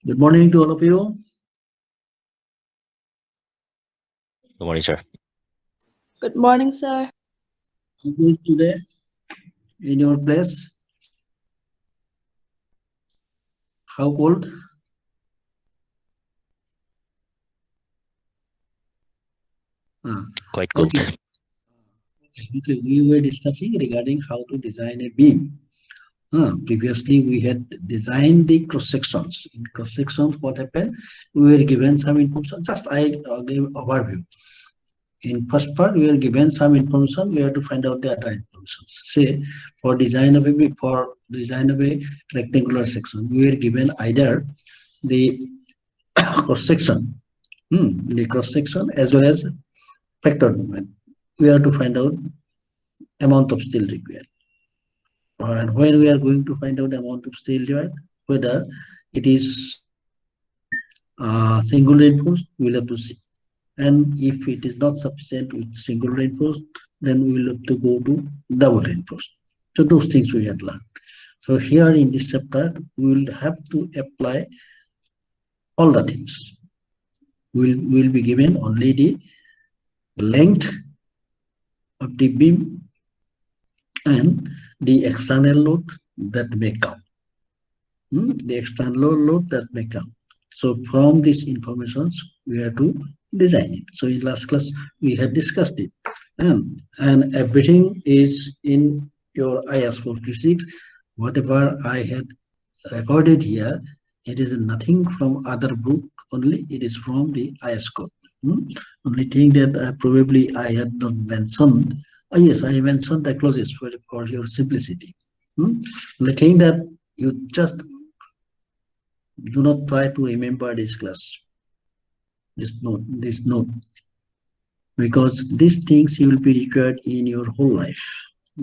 Good morning to all of you. Good morning, sir. Good morning, sir. How good today in your place? How cold? Ah, Quite cold. okay. Okay. We were discussing regarding how to design a beam. Previously, we had designed the cross sections. In cross sections, what happened? We were given some information. Just I gave overview. In first part, we are given some information. We have to find out the other information. Say for design of a rectangular section, we are given either the cross section, as well as factor movement. We have to find out amount of steel required. And when we are going to find out the amount of steel required, whether it is single reinforced, we will have to see. And if it is not sufficient with single reinforced, then we will have to go to double reinforced. So those things we had learned. So here in this chapter, we will have to apply all the things. We'll be given only the length of the beam and the external load that may come. The external load that may come. So from these informations, we have to design it. So in last class, we had discussed it. And everything is in your IS 46. Whatever I had recorded here, it is nothing from other book, only it is from the IS code. Only thing that probably I had not mentioned. Yes, I mentioned the clauses for your simplicity. The thing that you just do not try to remember this class, this note, because these things you will be required in your whole life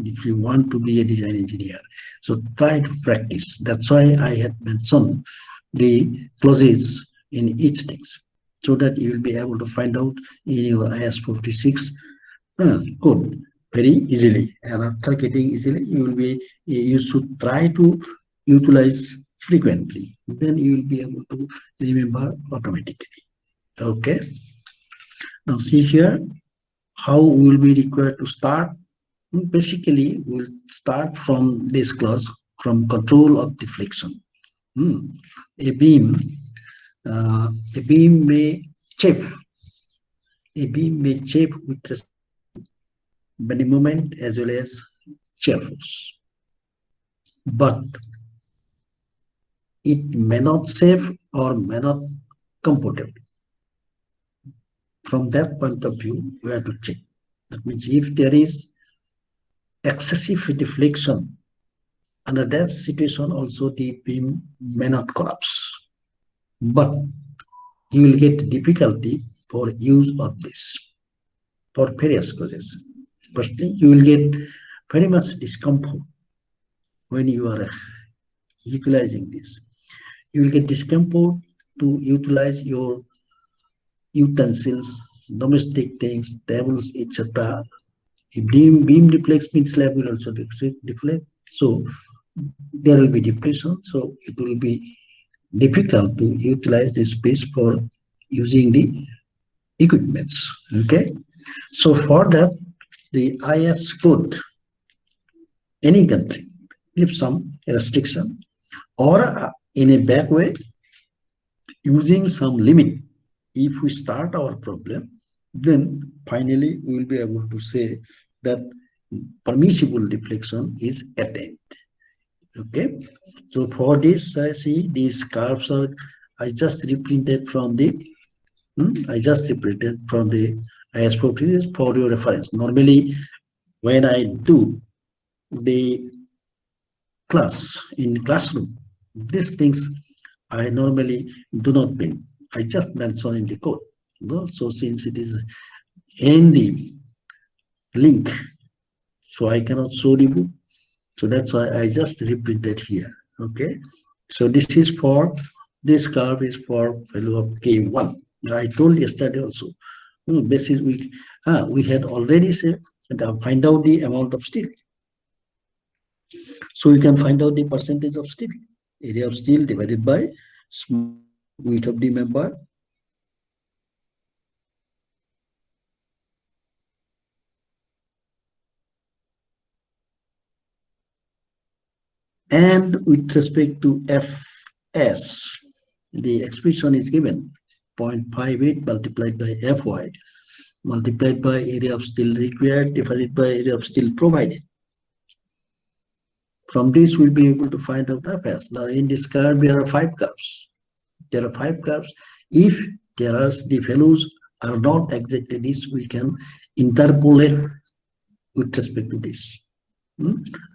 if you want to be a design engineer. So try to practice. That's why I had mentioned the clauses in each things, so that you will be able to find out in your IS 46 code very easily. And after getting easily, you should try to utilize frequently. Then you will be able to remember automatically. Okay. Now see here how we will be required to start. Basically, we'll start from this clause, from control of deflection. A beam may chafe. A beam may chafe with bending moment as well as shear force, but it may not safe or may not comfortable. From that point of view, we have to check. That means if there is excessive deflection, under that situation also the beam may not collapse, but you will get difficulty for use of this for various causes. Firstly, you will get very much discomfort when you are utilizing this. You will get discomfort to utilize your utensils, domestic things, tables, etc. If beam deflects, means slab will also deflect. So there will be depression. So it will be difficult to utilize this space for using the equipments. Okay. So for that, the IS code, any country, give some restriction, or in a back way, using some limit. If we start our problem, then finally we will be able to say that permissible deflection is attained. Okay. So for this, I see these curves are, I just reprinted from the IS 46 for your reference. Normally, when I do the class in classroom, these things I normally do not pin. I just mention in the code. So since it is in the link, so I cannot show the book. So that's why I just reprinted here. Okay. So this is for, this curve is for value of K1. I told yesterday also. Basis we had already said that find out the amount of steel. So you can find out the percentage of steel, area of steel divided by small width of the member, and with respect to Fs, the expression is given 0.58 multiplied by Fy multiplied by area of steel required divided by area of steel provided. From this, we'll be able to find out Fs. Now, in this curve, there are 5 curves. There are 5 curves. If there are the values are not exactly this, we can interpolate with respect to this.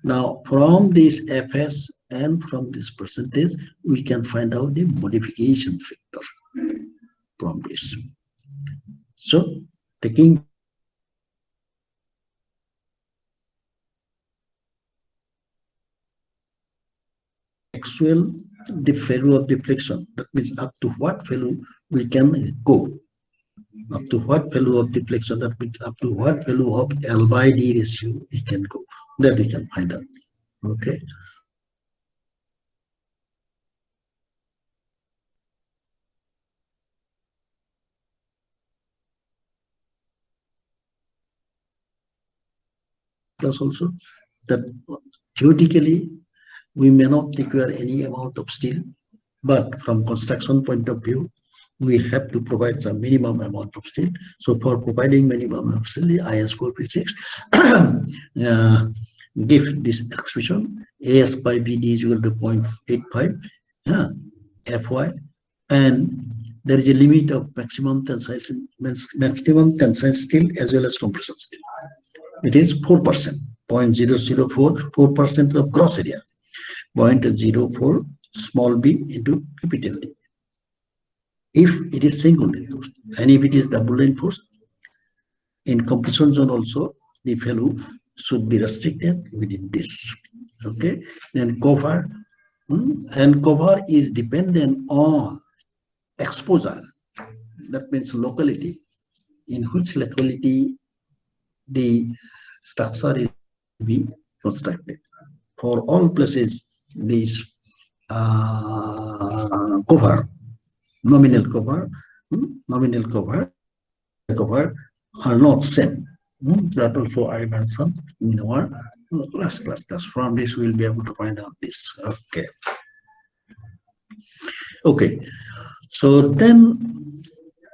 Now, from this Fs and from this percentage, we can find out the modification factor from this. So, taking actual the value of deflection, that means up to what value we can go. Up to what value of deflection, that means up to what value of L by D ratio we can go. That we can find out. Okay. Plus also that theoretically we may not require any amount of steel, but from construction point of view, we have to provide some minimum amount of steel. So for providing minimum of steel, the IS 436 give this expression AS by BD is equal to 0.85 Fy, and there is a limit of maximum tensile steel as well as compression steel. It is 4%, 0.004, 4% of gross area, 0.04 small b into capital D. If it is single reinforced, and if it is double reinforced, in compression zone also, the value should be restricted within this. Okay, then cover, and cover is dependent on exposure. That means locality, in which locality the structure is to be constructed. For all places, these cover, nominal cover are not same. That also I mentioned in our last class. From this we'll be able to find out this. Okay. So then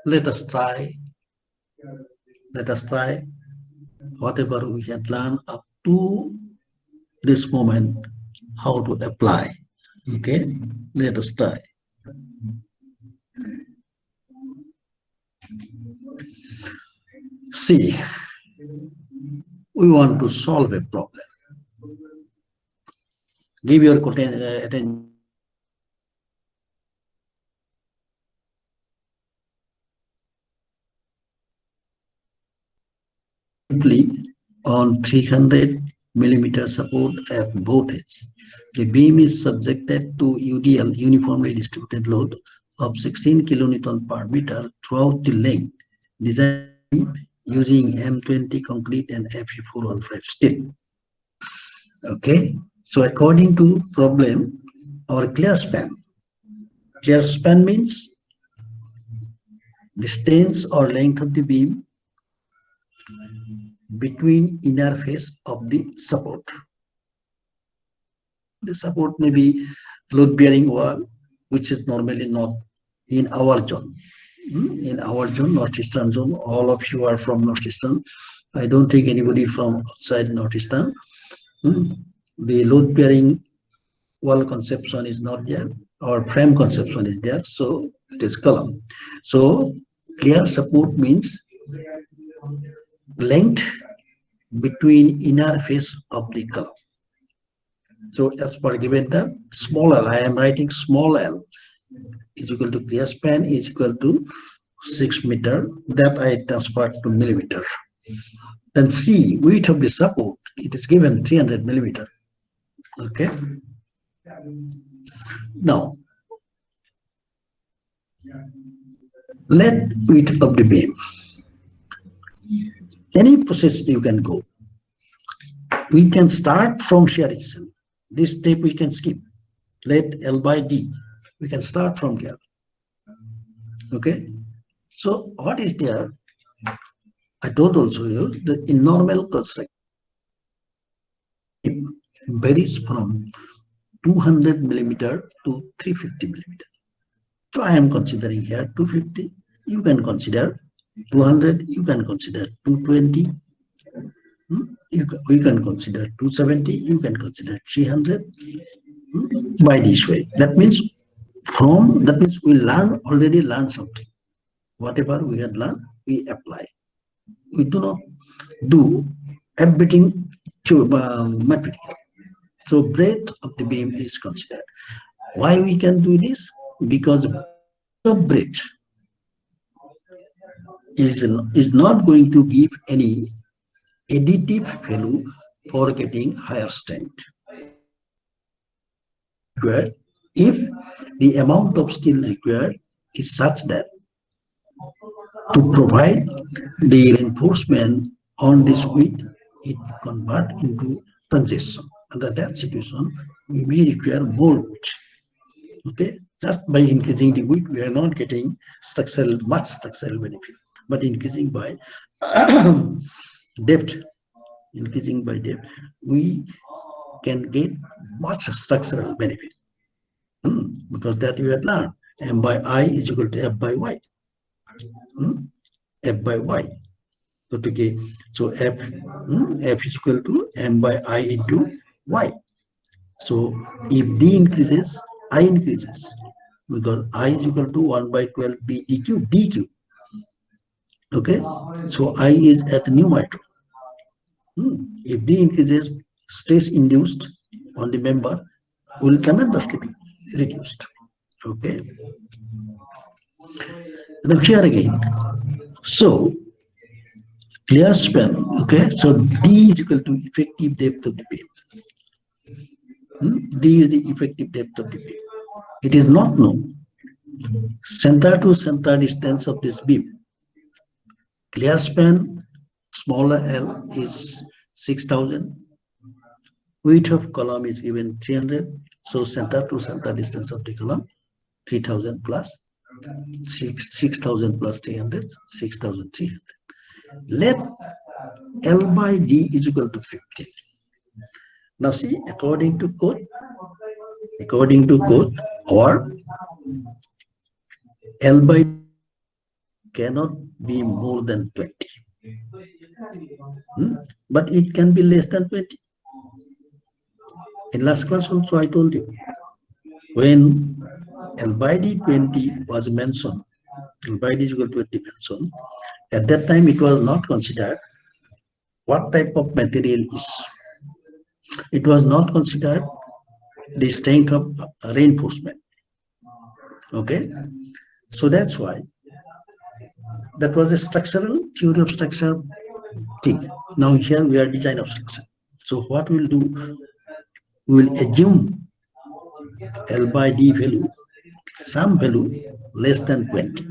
let us try whatever we had learned up to this moment, how to apply. Okay, let us try. See, we want to solve a problem. Give your attention on 300 millimeter support at both ends. The beam is subjected to UDL, uniformly distributed load, of 16 kilonewton per meter throughout the length. Design using M20 concrete and Fe415 steel. Okay, so according to problem, our clear span means distance or length of the beam between inner face of the support. The support may be load bearing wall, which is normally not in our zone. In our zone, northeastern zone, all of you are from northeastern. I don't think anybody from outside northeastern. The load bearing wall conception is not there, or frame conception is there, so it is column. So clear support means length between inner face of the column. So as per given the small l, I am writing small l is equal to clear span is equal to 6 meter, that I transferred to millimeter. Then C, width of the support, it is given 300 millimeter. Okay. Now, let width of the beam. Any process you can go. We can start from here itself. This step we can skip. Let L by D We can start from here. Okay. So what is there? I told also you that in normal construction varies from 200 millimeter to 350 millimeter. So I am considering here 250. You can consider 200. You can consider 220. We can consider 270. You can consider 300. By this way, that means we already learn something. Whatever we had learned, we apply. We do not do everything to mathematical. So breadth of the beam is considered. Why we can do this? Because of breadth is not going to give any additive value for getting higher strength. Required if the amount of steel required is such that to provide the reinforcement on this width, it convert into congestion. Under that situation, we may require more width. Okay, just by increasing the width, we are not getting much structural benefit, but increasing by depth, we can get much structural benefit. Because that you have learned, m by I is equal to f by y. F by y. So f is equal to m by I into y. So if d increases, I increases, because I is equal to 1 by 12 b dq. Okay, so I is at the numerator. If d increases, stress induced on the member will tremendously be reduced. Okay. Now here again. So clear span. Okay. So d is equal to effective depth of the beam. D is the effective depth of the beam. It is not known center to center distance of this beam. Clear span smaller L is 6,000. Width of column is given 300. So center to center distance of the column 3,000 plus 6,000 plus 300, 6,300. Let L by D is equal to 15. Now see, according to code, or L by D cannot be more than 20. But it can be less than 20. In last class also I told you, when L by D 20 was mentioned, L by D is equal to 20 mentioned, at that time it was not considered what type of material is. It was not considered the strength of reinforcement. Okay, so that's why that was a structural theory of structure thing. Now here we are design of structure. So what we'll do, we will assume L by D value, some value less than 20.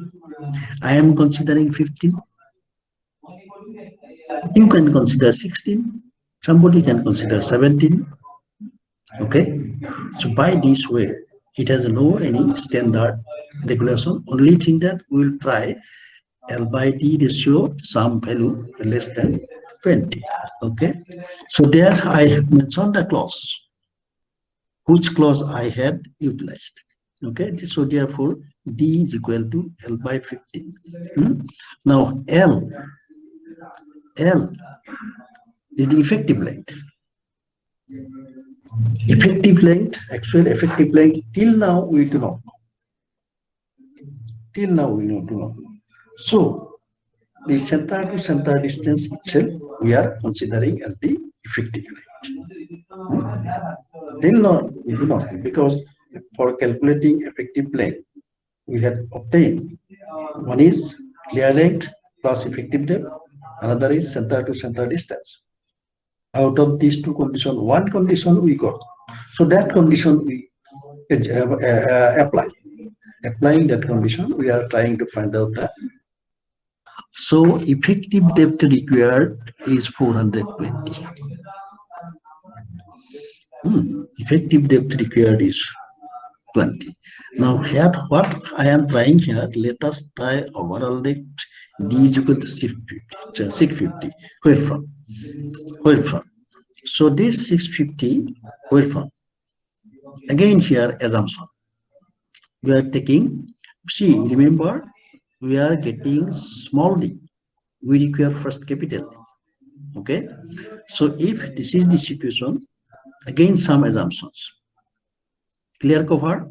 I am considering 15. You can consider 16. Somebody can consider 17. Okay, so by this way, it has no any standard regulation. Only thing that we will try L by D ratio some value less than 20. Okay, so there I mentioned the clause, which clause I had utilized. Okay, so therefore D is equal to L by 15. Now L is the effective length. Actual effective length, till now we do not know. So the center to center distance itself we are considering as the effective length. Till now we do not know, because for calculating effective length we have obtained one is clear length plus effective depth, another is center to center distance. Out of these two conditions, one condition we got. So that condition we apply. Applying that condition, we are trying to find out that. So effective depth required is 420. Effective depth required is 20. Now here what I am trying here, let us try overall lift D is equal to 650. 650. Where from? Where from? So this 650, where from? Again here assumption. We are taking, see, remember, we are getting small d. We require first capital D. Okay. So if this is the situation, again some assumptions. Clear cover?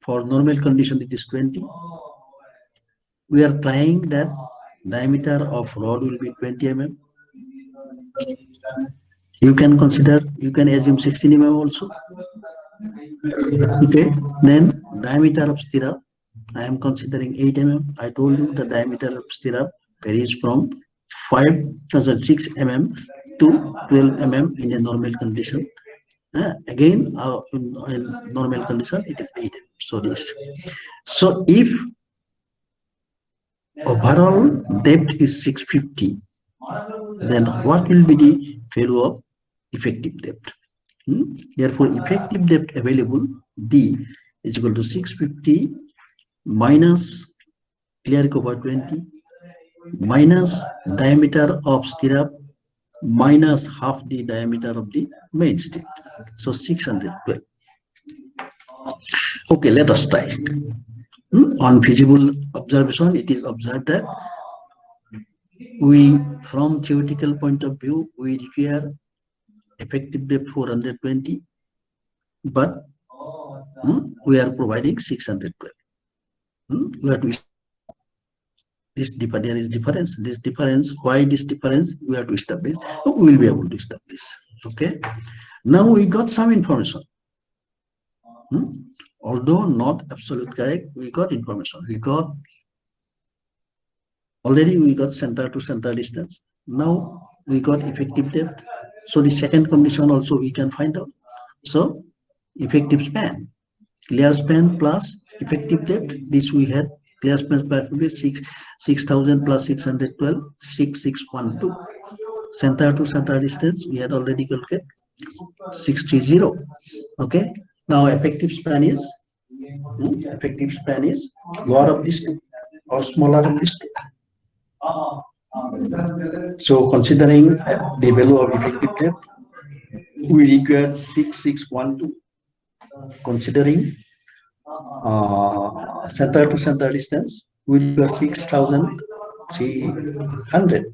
For normal condition it is 20. We are trying that diameter of rod will be 20 mm. You can consider, you can assume 16 mm also. Okay, then diameter of stirrup, I am considering 8 mm. I told you the diameter of stirrup varies from 6 mm to 12 mm in a normal condition. Again, in normal condition, it is 8 mm. So this. So if overall depth is 650, then what will be the value of effective depth? Therefore, effective depth available D is equal to 650 minus clear cover 20 minus diameter of stirrup minus half the diameter of the main stick. So 612. Okay, let us try. On feasible observation, it is observed that we, from theoretical point of view, we require effective depth 420, but we are providing 612. We have to, this there is difference. This difference, why this difference? We have to establish. We will be able to establish. Okay. Now we got some information. Although not absolute correct, we got information. We got already we got center to center distance. Now we got effective depth. So the second condition also we can find out. So effective span, clear span plus effective depth. This we had clear span by 6,000 plus 612, 6612. Center to center distance we had already calculated 630. Okay. Now effective span is lower of this two or smaller of this two. So considering the value of effective depth, we require 6612. Considering center to center distance, we require 6,300.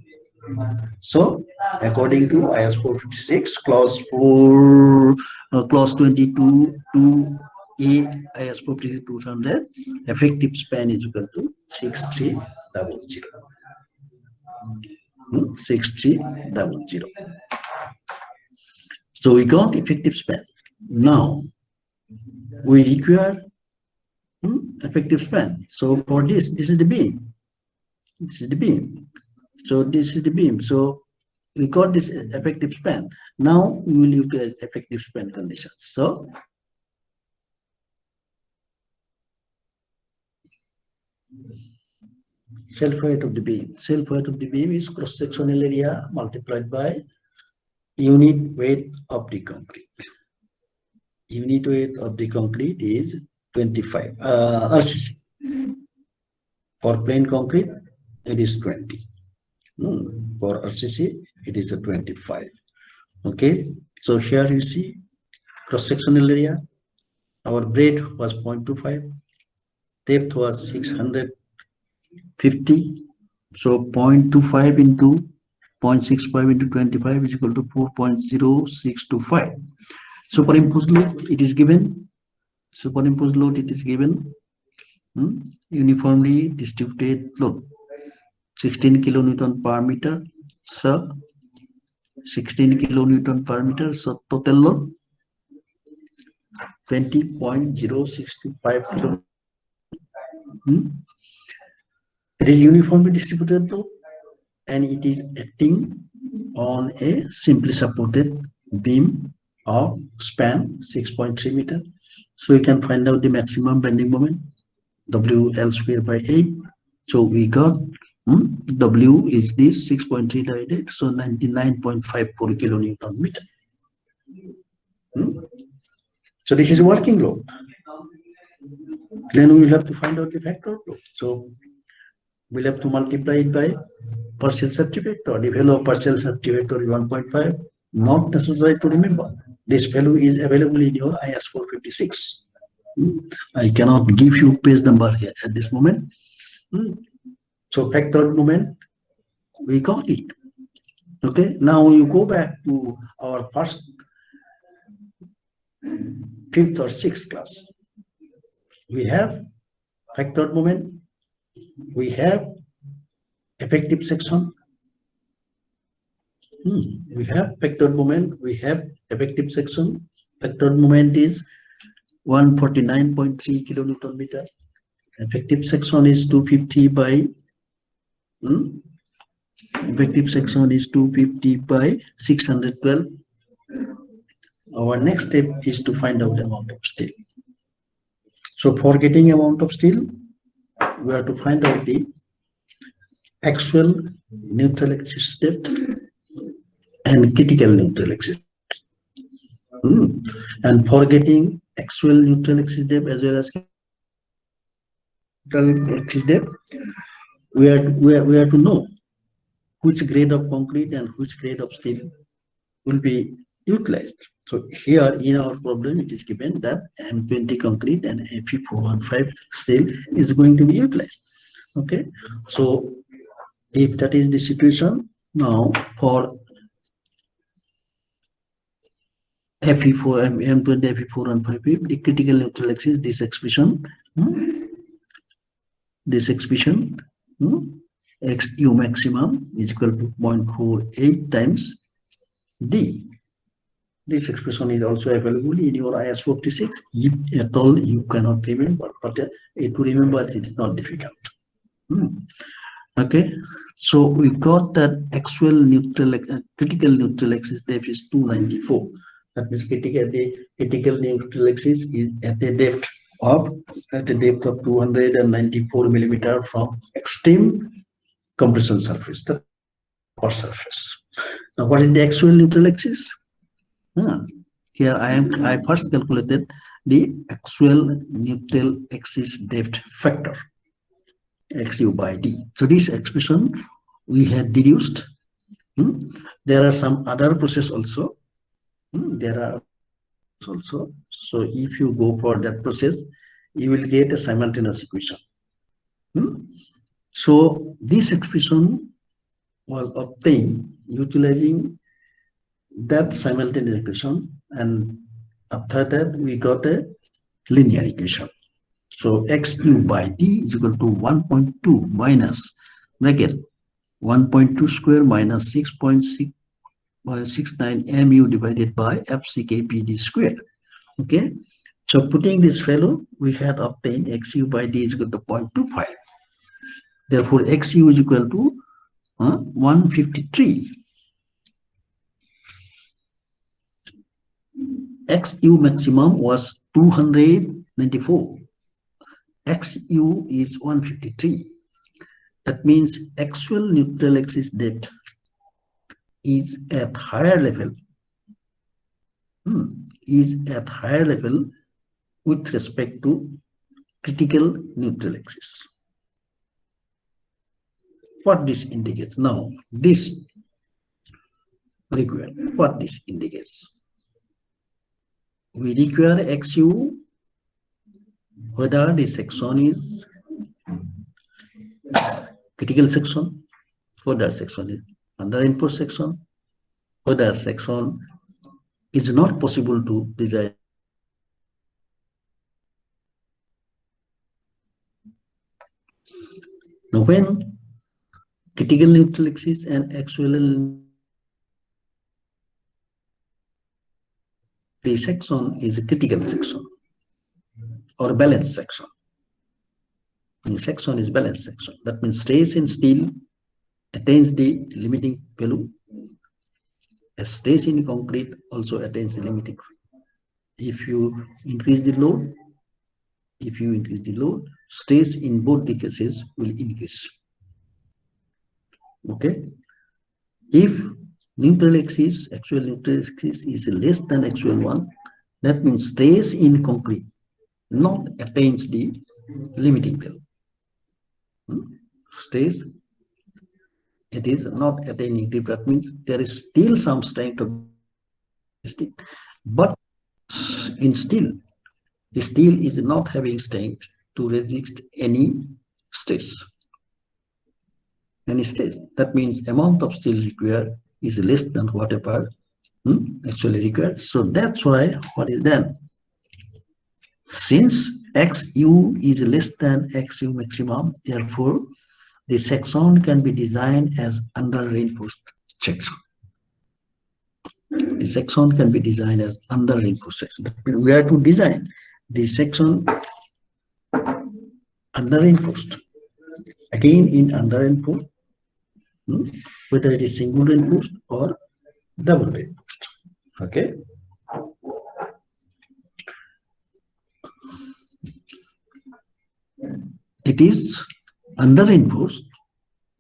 So according to IS 456 clause 4 clause 22 to A IS 456 effective span is equal to 6300. 6300. So we got effective span. Now we require effective span. So for this is the beam. This is the beam. So this is the beam. So we got this effective span. Now we will utilize effective span conditions. So self height of the beam. Self height of the beam is cross sectional area multiplied by unit weight of the concrete. Unit weight of the concrete is 25 RCC. For plain concrete, it is 20. For RCC, it is a 25. Okay, so here you see cross-sectional area. Our breadth was 0.25, depth was 650. So 0.25 into 0.65 into 25 is equal to 4.0625. Superimposed load, it is given. Superimposed load, it is given. Uniformly distributed load, 16 kilonewton per meter. So 16 kilonewton per meter. So total load 20.0625 kilo. It is uniformly distributed load and it is acting on a simply supported beam of span 6.3 meter. So you can find out the maximum bending moment, W L square by 8. So we got W is this 6.3 divided, so 99.54 kilonewton meter. So this is working load. Then we will have to find out the factor load. So we'll have to multiply it by partial safety factor. The value of partial safety factor is 1.5. Not necessary to remember. This value is available in your IS 456. I cannot give you page number here at this moment. So factored moment, we got it. Okay, now you go back to our first, fifth or sixth class. We have factored moment, we have effective section. We have factored moment, we have effective section. Factored moment is 149.3 kilonewton meter. Effective section is 250 by effective section is 250 by 612. Our next step is to find out amount of steel. So for getting amount of steel, we have to find out the actual neutral axis depth and critical neutral axis. And for getting actual neutral axis depth as well as neutral axis depth, we are to know which grade of concrete and which grade of steel will be utilized. So here in our problem, it is given that M20 concrete and Fe415 steel is going to be utilized. Okay, so if that is the situation, now for Fe4 M20 Fe415, the critical neutral axis, this expression XU maximum is equal to 0.48 times D. This expression is also available in your IS 46. If at all you cannot remember, but to remember it is not difficult. Okay, so we got that actual neutral critical neutral axis depth is 294. That means critical neutral axis is at a depth of 294 millimeter from extreme compression surface, the upper surface. Now, what is the actual neutral axis? Here I first calculated the actual neutral axis depth factor, XU by D. So this expression we had deduced. There are some other process also. So if you go for that process, you will get a simultaneous equation. So this expression was obtained utilizing that simultaneous equation, and after that we got a linear equation. So XU by D is equal to 1.2 minus bracket 1.2 square minus 6.69 mu divided by FCKPD square. Okay, so putting this value, we had obtained XU by D is equal to 0.25. Therefore, XU is equal to 153. XU maximum was 294. XU is 153. That means actual neutral axis depth is at higher level. With respect to critical neutral axis. What this indicates now? This require what this indicates. We require XU whether the section is critical section, whether section is under-enforced section, whether section is not possible to design. Now, when critical neutral axis and actual the section is a critical section or balanced section. The section is balanced section. That means stress in steel attains the limiting value. A stress in concrete also attains the limiting value. If you increase the load, stress in both the cases will increase. Okay. If neutral axis, actual neutral axis is less than actual one, That means stays in concrete, not attains the limiting value. Stays, it is not attaining the, that means there is still some strength of steel, but in steel, the steel is not having strength to resist any stress. Any stress. That means amount of steel required is less than whatever actually required. So that's why what is done? Since XU is less than XU maximum, therefore the section can be designed as under reinforced section. The section can be designed as under reinforced section. We have to design the section under reinforced. Again, in under reinforced, whether it is single reinforced or double reinforced. Okay. It is under reinforced.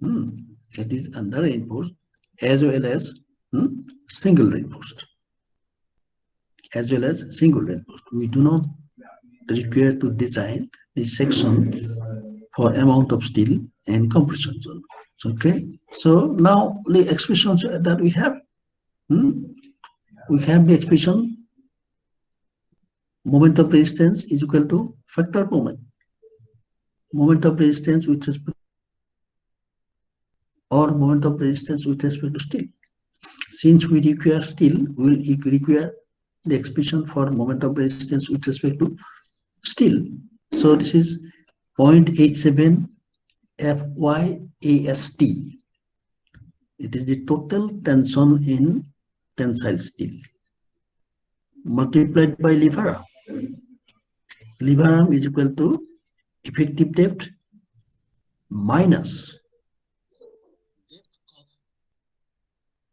It is under reinforced as well as single reinforced. As well as single reinforced. We do not require to design the section for amount of steel and compression zone. Okay. So now the expressions that we have the expression moment of resistance is equal to factor moment. Moment of resistance with respect or moment of resistance with respect to steel. Since we require steel, we will require the expression for moment of resistance with respect to steel. So this is 0.87 FYAST. It is the total tension in tensile steel multiplied by lever arm. Lever arm is equal to effective depth minus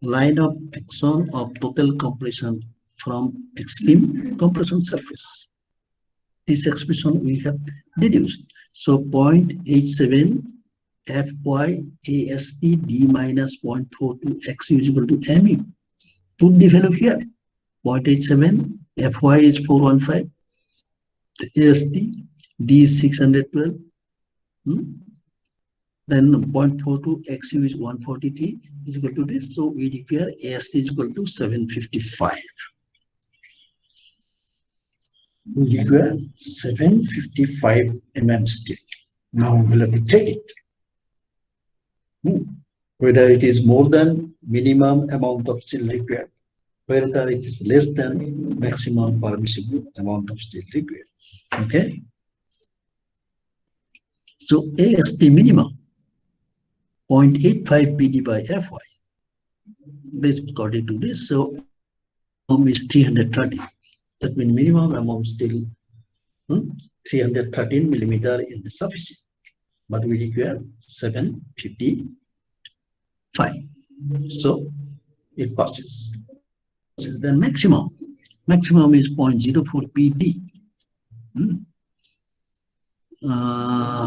line of action of total compression from extreme compression surface. This expression we have deduced. So 0.87 FYAST D minus 0.42 X is equal to MU. Put the value here. 0.87 FY is 415. AST D is 612. Then 0.42 XU is 140T is equal to this. So we declare AST is equal to 755. We declare 755 mm steel. Now we'll have to check it. Whether it is more than minimum amount of steel required, whether it is less than maximum permissible amount of steel required. Okay. So AST minimum 0.85 PD by FY. This according to this. So is 330. That means minimum amount steel 313 millimeter is sufficient. But we require 755. So it passes. Then maximum is 0.04 PD.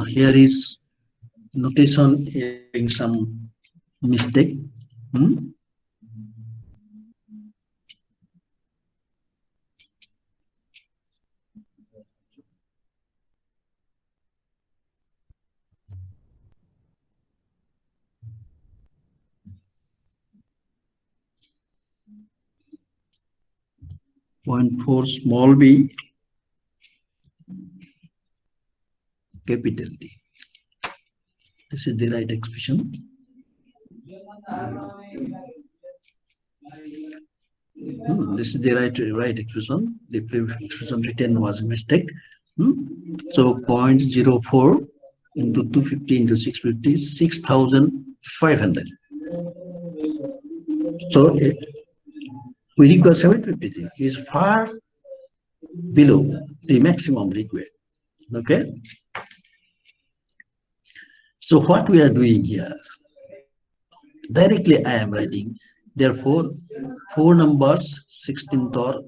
Here is notation having some mistake. 0.4 small b, capital D. This is the right expression. This is the right expression. The previous expression written was a mistake. So 0.04 into 250 into 650 is 6,500. So we require 750 is far below the maximum required. Okay. So what we are doing here, directly I am writing, therefore 4 numbers 16th or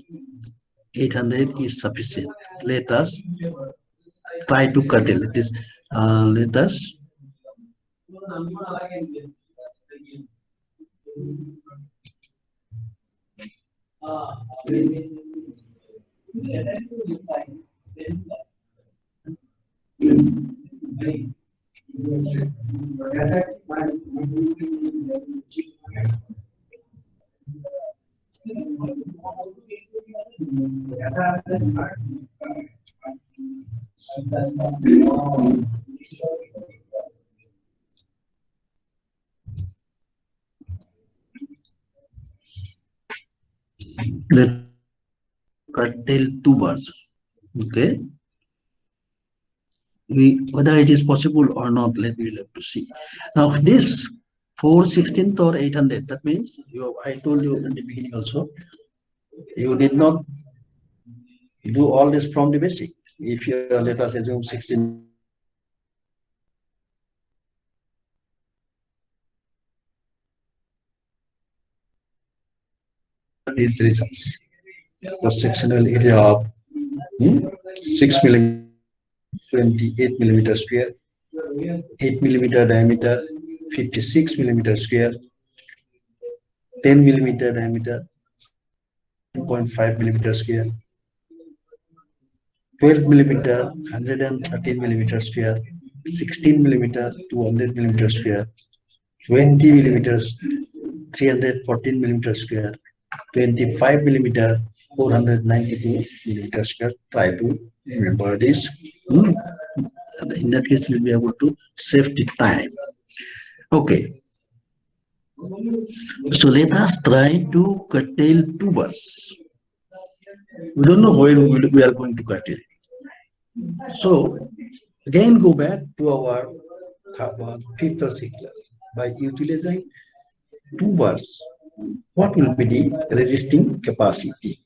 800 is sufficient. Let us try to curtail it. Is let us Let curtail 2 bars. Okay. Whether it is possible or not, we'll have to see. Now this 4/16 or 800, that means I told you in the beginning also, you did not do all this from the basic. If you let us assume 16 these results. Cross-sectional area of 6 millimeter, 28 millimeter square, 8 millimeter diameter, 56 millimeter square, 10 millimeter diameter, 0.5 millimeter square, 12 millimeter, 113 millimeter square, 16 millimeter, 200 millimeter square, 20 millimeters, 314 millimeter square, 25 millimeter, 492 millimeter square. Try to remember this. In that case, you'll be able to save the time. Okay. So let us try to curtail 2 bars. We don't know where we are going to curtail it. So again, go back to our fifth or sixth class. By utilizing 2 bars, what will be the resisting capacity?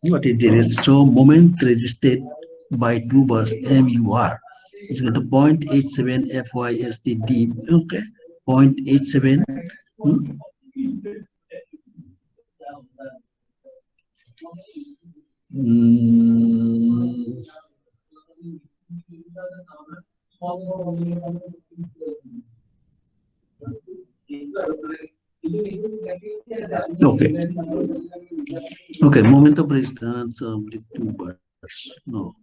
What is the so moment resisted by 2 bars MUR is equal to 0.87 FYSTD. Okay, 0.87. Okay. Okay, moment of resistance of the 2 bars. No.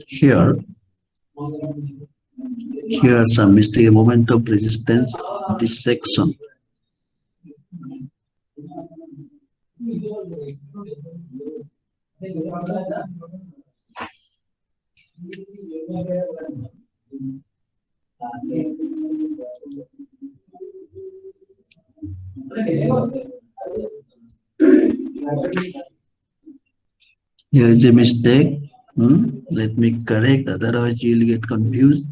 Here some mistake. Moment of resistance of this section. Here is a mistake. Let me correct, otherwise you will get confused.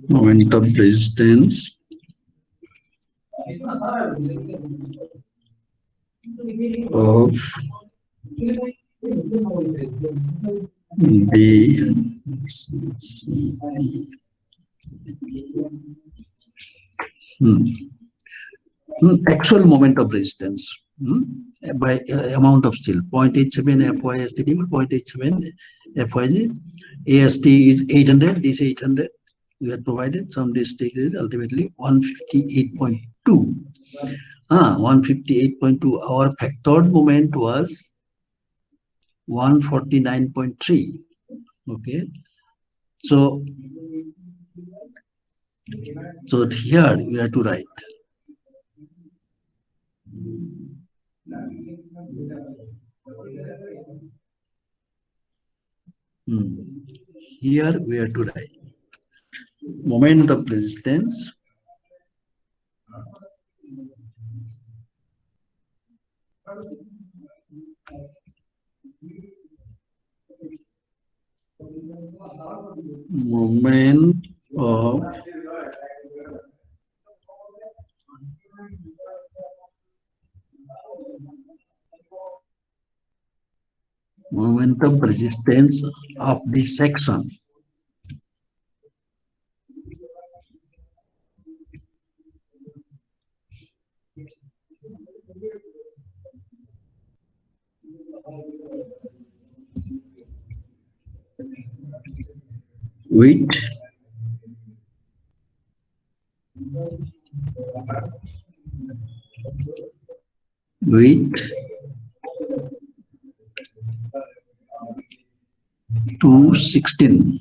Moment of resistance of B, C, D. Actual moment of resistance by amount of steel 0.87 FYSTD, 0.87 FYG. AST is 800, this 800 we have provided. Some mistake is ultimately 158.2. 158.2. Our factored moment was 149.3. Okay, so here we have to write here we have to write moment of resistance moment of resistance of the section with with 216.